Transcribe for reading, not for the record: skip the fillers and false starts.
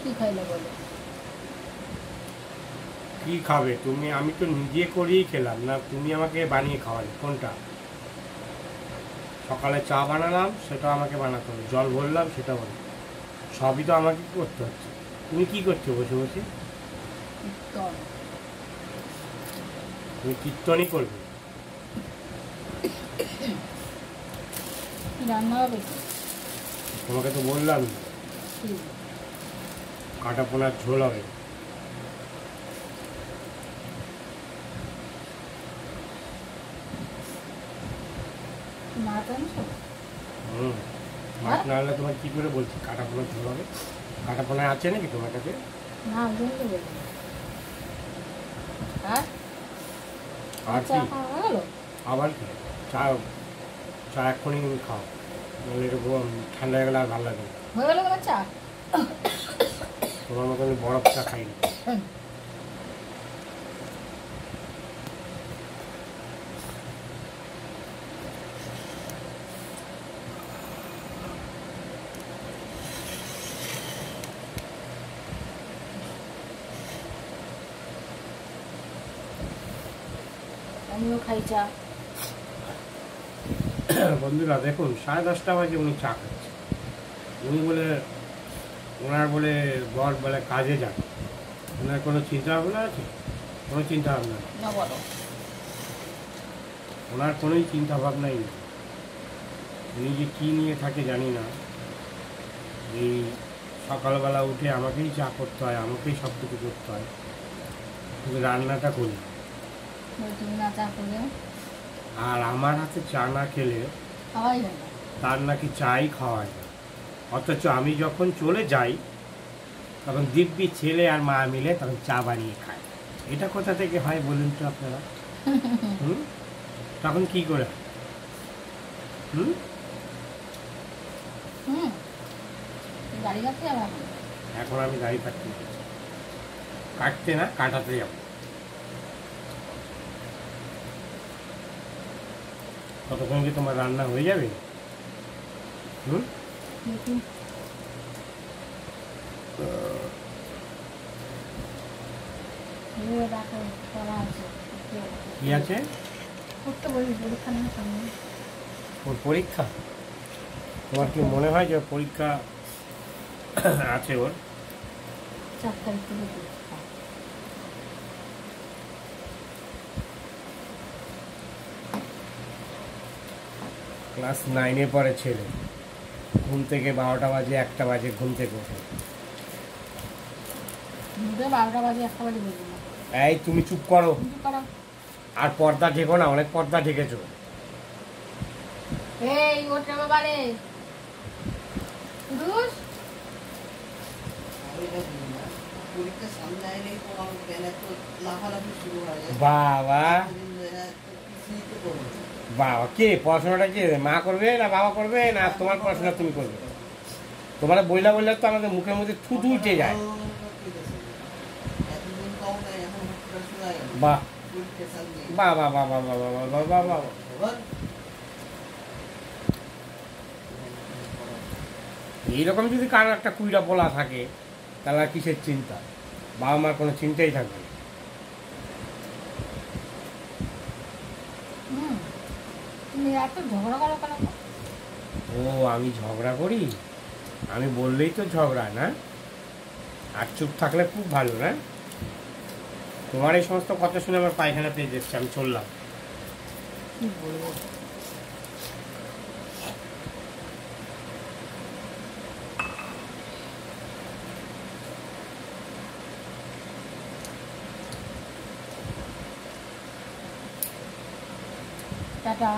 কি খাইলে বলো? কি খাবে তুমি? আমি তো নিজে করেই খেলাম না, তুমি আমাকে বানিয়ে খাওয়ালে। কোনটা? সকালে চা বানালাম, সেটা আমাকে বানাতে হবে। জল ভরলাম, সেটা বলো। সবই তো আমাকে করতে হচ্ছে। তুমি কি করছো বসে বসে? কীর্তন। তুমি কীর্তনই করবে? কি রান্না হবে? তোমাকে তো বললাম কাটা পোনার ঝোল হবে। মাছ আনছো? মাছ না হলে তোমার কি করে বলছি কাটা পোনার ঝোল হবে? কাটা পোনা আছে নাকি তোমার কাছে? না, ওই জন্য তো বললাম। আর আর চা কি? খাওয়া হলো? আবার কি? চা চা এক্ষুনি খাও, নইলে এরকম ঠান্ডা হয়ে গেলে আর ভালো লাগে না। হয়ে গেল তোমার চা? তোমার মতো আমি বরফ চা খাই না। আমিও খাই চা। বন্ধুরা দেখুন, 10:30 বাজে উনি চা খাচ্ছে। উনি বলে, ওনার বলে বর বলে কাজে যান। ওনার কোনো চিন্তা ভাবনা আছে? কোনো চিন্তা ভাবনা নেই। না, বলো। ওনার কোনোই চিন্তা ভাবনাই নেই। উনি যে কী নিয়ে থাকে জানি না। এই সকালবেলা উঠে আমাকেই চা করতে হয়, আমাকেই সব কিছু করতে হয়, কিন্তু রান্নাটা করি। তুমি না চা করলে আর আমার হাতে চা না খেলে খাওয়াই যায় না। তার নাকি চাই খাওয়ায় না। অথচ আমি যখন চলে যাই তখন দিব্যি ছেলে আর মা মিলে তখন চা বানিয়ে খায়। এটা কোথা থেকে হয় বলুন তো আপনারা? তখন কি করে? গাড়ি কাটতে যাবো এখন আমি গাড়ি কাটতে যাচ্ছি। কাটতে না, কাটাতে যাব। ততক্ষণ কি তোমার রান্না হয়ে যাবে? কি আছে? ওর পরীক্ষা? তোমার কি মনে হয় যে পরীক্ষা আছে ওর? 4 তারিখ থেকে ক্লাস 9-এ পড়ে ছেলে। ঘুম থেকে 12টা বাজে, 1টা বাজে ঘুম থেকে ওঠে। 12টা বাজে 1টা বাজে বলবো না। এই তুমি চুপ করো। আর পর্দা ঢেকো না, অনেক পর্দা ঢেকেছো। এই ওটা বাবারে দুষ পরীক্ষা সামনে এলেই তো আমার বেলা তো লাফালাফি শুরু হয়। বাবা বাবা, কে পড়াশোনাটা কে মা করবে না বাবা করবে না তোমার পড়াশোনা তুমি করবে? তোমার বইলা বললে তো আমাদের মুখের মধ্যে থুতু উঠে যায়। বাহ বাহ বাহ বাহ বাহ বাহ বাহ বাহ বাহ বাহ। এইরকম যদি কারো একটা কুইরা বলা থাকে তাহলে আর কিসের চিন্তা? বাবা মার কোনো চিন্তাই থাকবে না। তুমি এত ঝগড়া করো কেন? ও আমি ঝগড়া করি? আমি বললেই তো ঝগড়া না? আর চুপ থাকলে খুব ভালো না? তোমার এই সমস্ত কথা শুনে আমার পায়খানা পেয়ে যাচ্ছে, আমি চললাম। কি বলবো? টাটা।